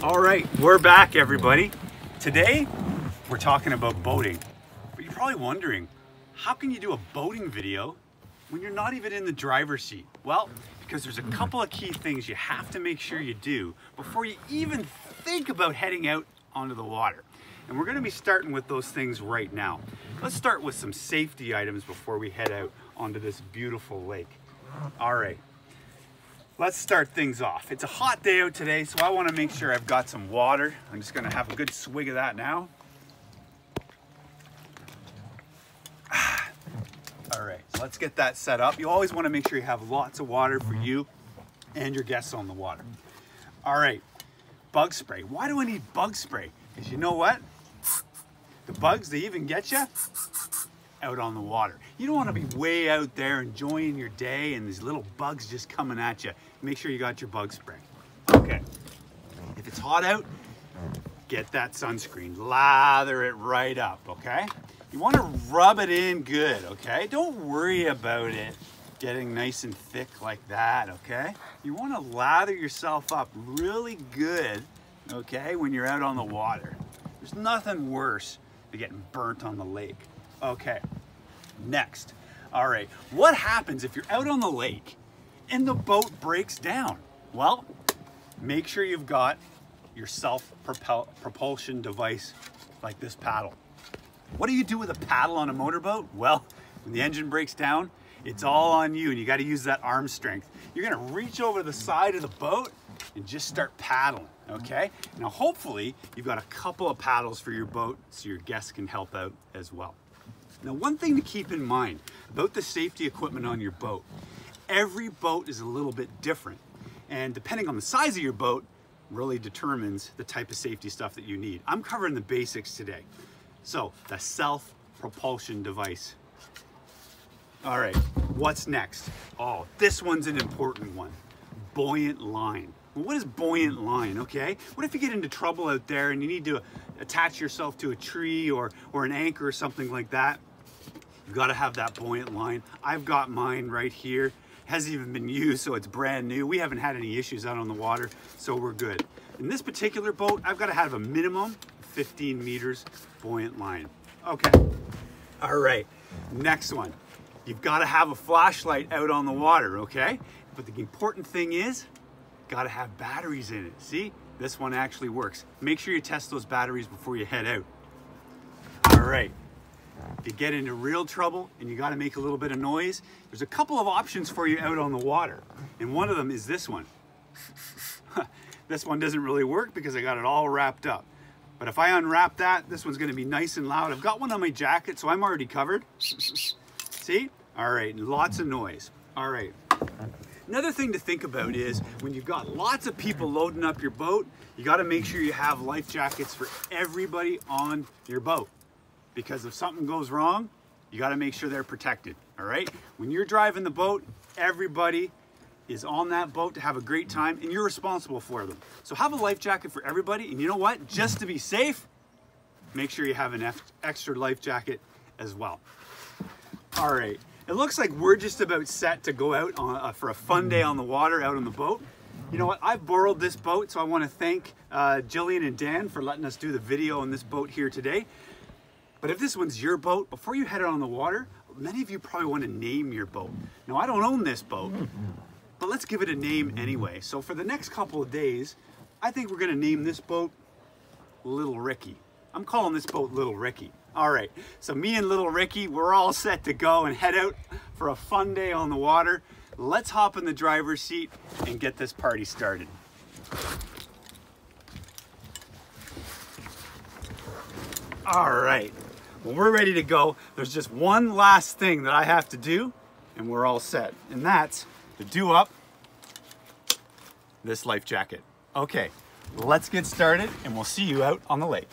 All right, we're back, everybody. Today, we're talking about boating. But you're probably wondering, how can you do a boating video when you're not even in the driver's seat? Well, because there's a couple of key things you have to make sure you do before you even think about heading out onto the water. And we're gonna be starting with those things right now. Let's start with some safety items before we head out onto this beautiful lake. All right. Let's start things off. It's a hot day out today, so I want to make sure I've got some water. I'm just going to have a good swig of that now. All right, so let's get that set up. You always want to make sure you have lots of water for you and your guests on the water. All right, bug spray. Why do I need bug spray? Because you know what? The bugs, they even get you out on the water. You don't want to be way out there enjoying your day and these little bugs just coming at you. Make sure you got your bug spray. Okay, if it's hot out, get that sunscreen, lather it right up, okay? You want to rub it in good, okay? Don't worry about it getting nice and thick like that, okay? You want to lather yourself up really good, okay, when you're out on the water. There's nothing worse than getting burnt on the lake. Okay, next. All right, what happens if you're out on the lake and the boat breaks down? Well, make sure you've got your self-propulsion device like this paddle. What do you do with a paddle on a motorboat? Well, when the engine breaks down, it's all on you and you gotta use that arm strength. You're gonna reach over the side of the boat and just start paddling, okay? Now, hopefully, you've got a couple of paddles for your boat so your guests can help out as well. Now, one thing to keep in mind about the safety equipment on your boat, every boat is a little bit different. And depending on the size of your boat, really determines the type of safety stuff that you need. I'm covering the basics today. So, the self-propulsion device. All right, what's next? Oh, this one's an important one. Buoyant line. Well, what is buoyant line, okay? What if you get into trouble out there and you need to attach yourself to a tree or an anchor or something like that? You've got to have that buoyant line. I've got mine right here. It hasn't even been used, so it's brand new. We haven't had any issues out on the water, so we're good. In this particular boat, I've got to have a minimum 15 meters buoyant line. Okay, all right, next one. You've got to have a flashlight out on the water, okay? But the important thing is, got to have batteries in it. See, this one actually works. Make sure you test those batteries before you head out. All right. If you get into real trouble and you got to make a little bit of noise, there's a couple of options for you out on the water. And one of them is this one. This one doesn't really work because I got it all wrapped up. But if I unwrap that, this one's going to be nice and loud. I've got one on my jacket, so I'm already covered. See? All right, lots of noise. All right. Another thing to think about is when you've got lots of people loading up your boat, you got to make sure you have life jackets for everybody on your boat. Because if something goes wrong, you got to make sure they're protected, all right? When you're driving the boat, everybody is on that boat to have a great time and you're responsible for them. So have a life jacket for everybody, and you know what? Just to be safe, make sure you have an extra life jacket as well. All right, it looks like we're just about set to go out on, for a fun day on the water out on the boat. You know what? I've borrowed this boat, so I want to thank Jillian and Dan for letting us do the video on this boat here today. But if this one's your boat, before you head out on the water, many of you probably want to name your boat. Now, I don't own this boat, but let's give it a name anyway. So for the next couple of days, I think we're going to name this boat Little Ricky. I'm calling this boat Little Ricky. All right, so me and Little Ricky, we're all set to go and head out for a fun day on the water. Let's hop in the driver's seat and get this party started. All right. Well, we're ready to go. There's just one last thing that I have to do and we're all set. And that's to do up this life jacket. Okay, let's get started and we'll see you out on the lake.